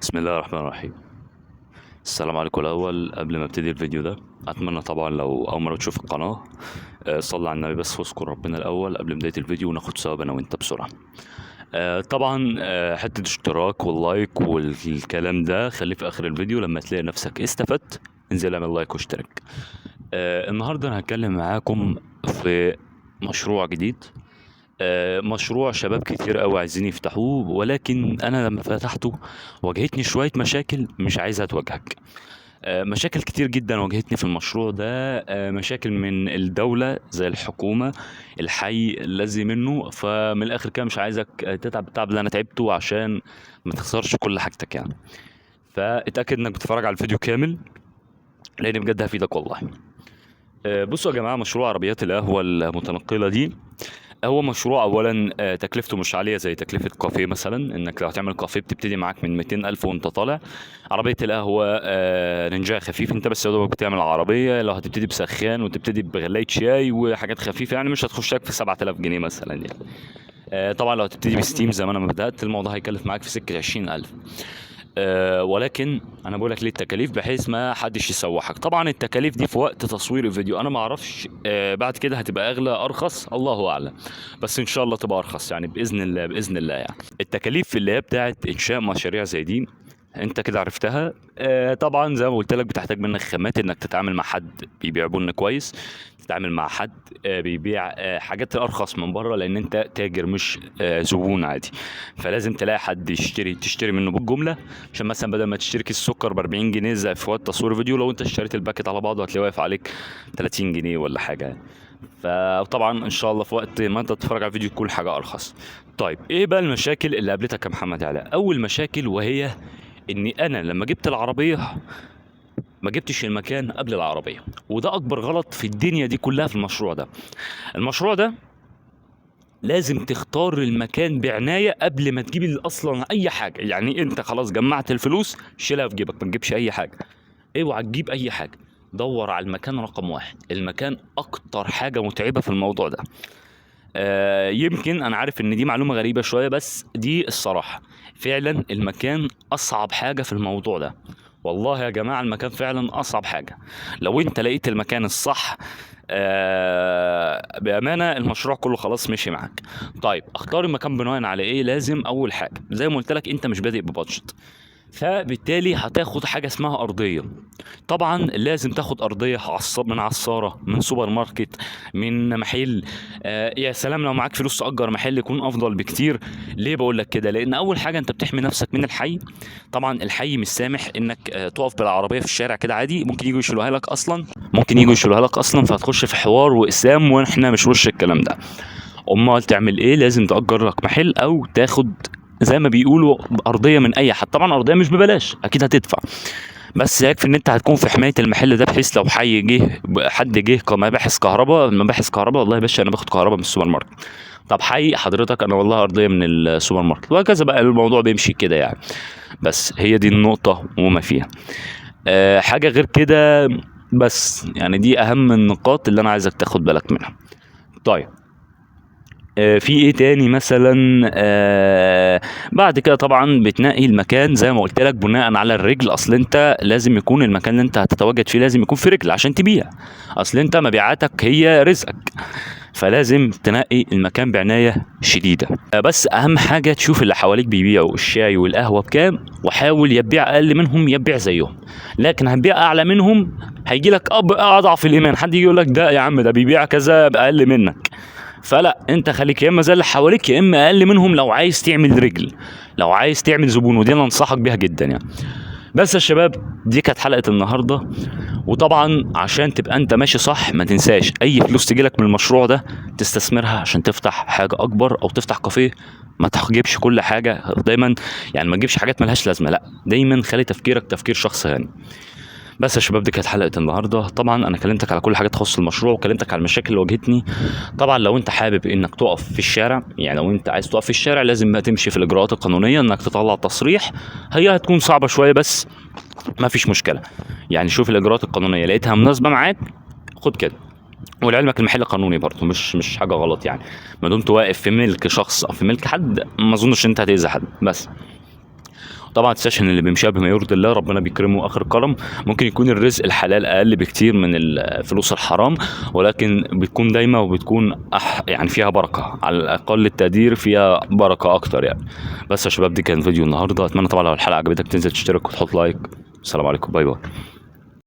بسم الله الرحمن الرحيم. السلام عليكم. الاول قبل ما ابتدي الفيديو ده اتمنى طبعا لو اول مره تشوف القناه صلي على النبي بس واذكر ربنا الاول قبل بدايه الفيديو وناخد ثواب انا وانت بسرعه. طبعا حته اشتراك واللايك والكلام ده خليه في اخر الفيديو لما تلاقي نفسك استفدت انزل اعمل لايك واشترك. النهارده انا هتكلم معاكم في مشروع جديد. مشروع شباب كتير قوي عايزين يفتحوه، ولكن انا لما فتحته واجهتني شويه مشاكل مش عايزها تواجهك. مشاكل كتير جدا واجهتني في المشروع ده. مشاكل من الدوله زي الحكومه، الحي الذي منه. فمن الاخر كده مش عايزك تتعب التعب اللي انا تعبته عشان ما تخسرش كل حاجتك يعني. فاتاكد انك بتتفرج على الفيديو كامل لان بجد هفيدك والله. بصوا يا جماعه، مشروع عربيات القهوه المتنقله دي هو مشروع اولا تكلفته مش عاليه زي تكلفه كافيه مثلا. انك لو هتعمل كافيه بتبتدي معاك من 200 الف وانت طالع. عربيه القهوه رنجها خفيف، انت بس يا دوبك بتعمل عربيه. لو هتبتدي بسخان وتبتدي بغلايه شاي وحاجات خفيفه يعني مش هتخش لك في 7000 جنيه مثلا يعني. طبعا لو هتبتدي بستيم زي ما انا ما بدات الموضوع هيكلف معاك في سكه 20000. ولكن انا بقول لك ليه التكاليف بحيث ما حدش يسوحك. طبعا التكاليف دي في وقت تصوير الفيديو انا ما اعرفش بعد كده هتبقى اغلى ارخص الله اعلم، بس ان شاء الله تبقى ارخص يعني باذن الله باذن الله يعني. التكاليف اللي هي بتاعت انشاء مشاريع زي دي انت كده عرفتها. طبعا زي ما قلت لك بتحتاج منك خامات، انك تتعامل مع حد بيبيع بن كويس، تتعامل مع حد بيبيع حاجات ارخص من بره لان انت تاجر مش زبون عادي. فلازم تلاقي حد تشتري منه بالجمله، عشان مثلا بدل ما تشتري كيس السكر ب 40 جنيه زي في وقت تصوير فيديو، لو انت اشتريت الباكت على بعضه هتلاقيه واقف عليك 30 جنيه ولا حاجه يعني. فطبعا ان شاء الله في وقت ما انت تتفرج على الفيديو تكون حاجه ارخص. طيب ايه بقى المشاكل اللي قابلتك يا محمد علاء؟ اول مشاكل وهي اني انا لما جبت العربيه ما جبتش المكان قبل العربيه، وده اكبر غلط في الدنيا دي كلها في المشروع ده. المشروع ده لازم تختار المكان بعناية قبل ما تجيب اصلا اي حاجة. يعني انت خلاص جمعت الفلوس شيلها في جيبك، ما تجيبش اي حاجة. اوعى تجيب اي حاجة، دور على المكان رقم واحد. المكان اكتر حاجة متعبة في الموضوع ده. يمكن انا عارف ان دي معلومة غريبة شوية بس دي الصراحة. فعلا المكان اصعب حاجة في الموضوع ده. والله يا جماعة المكان فعلا اصعب حاجة. لو انت لقيت المكان الصح بامانه المشروع كله خلاص مشي معاك. طيب اختار المكان بناء على ايه؟ لازم اول حاجه زي ما قلت لك انت مش بادئ ببادجت، فبالتالي هتاخد حاجه اسمها ارضيه. طبعا لازم تاخد ارضيه من عصاره، من سوبر ماركت، من محل. يا سلام لو معاك فلوس تأجر محل يكون افضل بكتير. ليه بقول لك كده؟ لان اول حاجه انت بتحمي نفسك من الحي. طبعا الحي مش سامح انك تقف بالعربيه في الشارع كده عادي، ممكن يجوا يشيلوها لك اصلا، فهتخش في حوار واقسام واحنا مش وش الكلام ده. امال تعمل ايه؟ لازم تأجر لك محل او تاخد زي ما بيقولوا ارضيه من اي حد. طبعا ارضيه مش ببلاش اكيد هتدفع، بس يكفي ان انت هتكون في حمايه المحل ده بحيث لو حي جه حد جه مباحث كهرباء والله يا باشا انا باخد كهرباء من السوبر ماركت. طب حي حضرتك انا والله ارضيه من السوبر ماركت، وهكذا بقى الموضوع بيمشي كده يعني. بس هي دي النقطه وما فيها حاجه غير كده. بس يعني دي اهم النقاط اللي انا عايزك تاخد بالك منها. طيب في ايه تاني مثلا؟ بعد كده طبعا بتنقي المكان زي ما قلت لك بناء على الرجل. اصل انت لازم يكون المكان اللي انت هتتواجد فيه لازم يكون في رجل عشان تبيع. اصل انت مبيعاتك هي رزقك، فلازم تنقي المكان بعناية شديدة. بس اهم حاجة تشوف اللي حواليك بيبيعوا الشاي والقهوة بكام، وحاول يبيع اقل منهم يبيع زيهم. لكن هتبيع اعلى منهم هيجي لك اضعف الايمان، حد يجي يقول لك ده يا عم ده بيبيع كذا باقل منك. فلا انت خليك يا اما زي اللي حواليك يا اما اقل منهم لو عايز تعمل رجل، لو عايز تعمل زبون، ودي انا انصحك بيها جدا يعني. بس يا شباب دي كانت حلقة النهارده. وطبعا عشان تبقى انت ماشي صح ما تنساش اي فلوس تجيلك من المشروع ده تستثمرها عشان تفتح حاجة اكبر او تفتح كافيه. ما تجيبش كل حاجة دايما، يعني ما تجيبش حاجات ملهاش لازمة، لا دايما خلي تفكيرك تفكير شخص غني. بس يا شباب دي كانت حلقة النهارده. طبعا انا كلمتك على كل حاجة تخص المشروع وكلمتك على المشاكل اللي واجهتني. طبعا لو انت حابب انك تقف في الشارع، يعني لو انت عايز تقف في الشارع لازم بقى تمشي في الاجراءات القانونية انك تطلع تصريح. هي هتكون صعبة شوية بس ما فيش مشكلة. يعني شوف الاجراءات القانونية لقيتها مناسبة معاك خد كده. ولعلمك المحل قانوني برضه مش حاجة غلط يعني. ما دمت واقف في ملك شخص او في ملك حد ما اظنش انت هتأذي حد. بس طبعا متنساش ان اللي بيمشيها بما يرضي الله ربنا بيكرمه اخر كرم. ممكن يكون الرزق الحلال اقل بكتير من الفلوس الحرام، ولكن بتكون دايما وبتكون يعني فيها بركه، على الاقل التقدير فيها بركه اكتر يعني. بس يا شباب دي كان فيديو النهارده، اتمنى طبعا لو الحلقه عجبتك تنزل تشترك وتحط لايك. السلام عليكم، باي باي.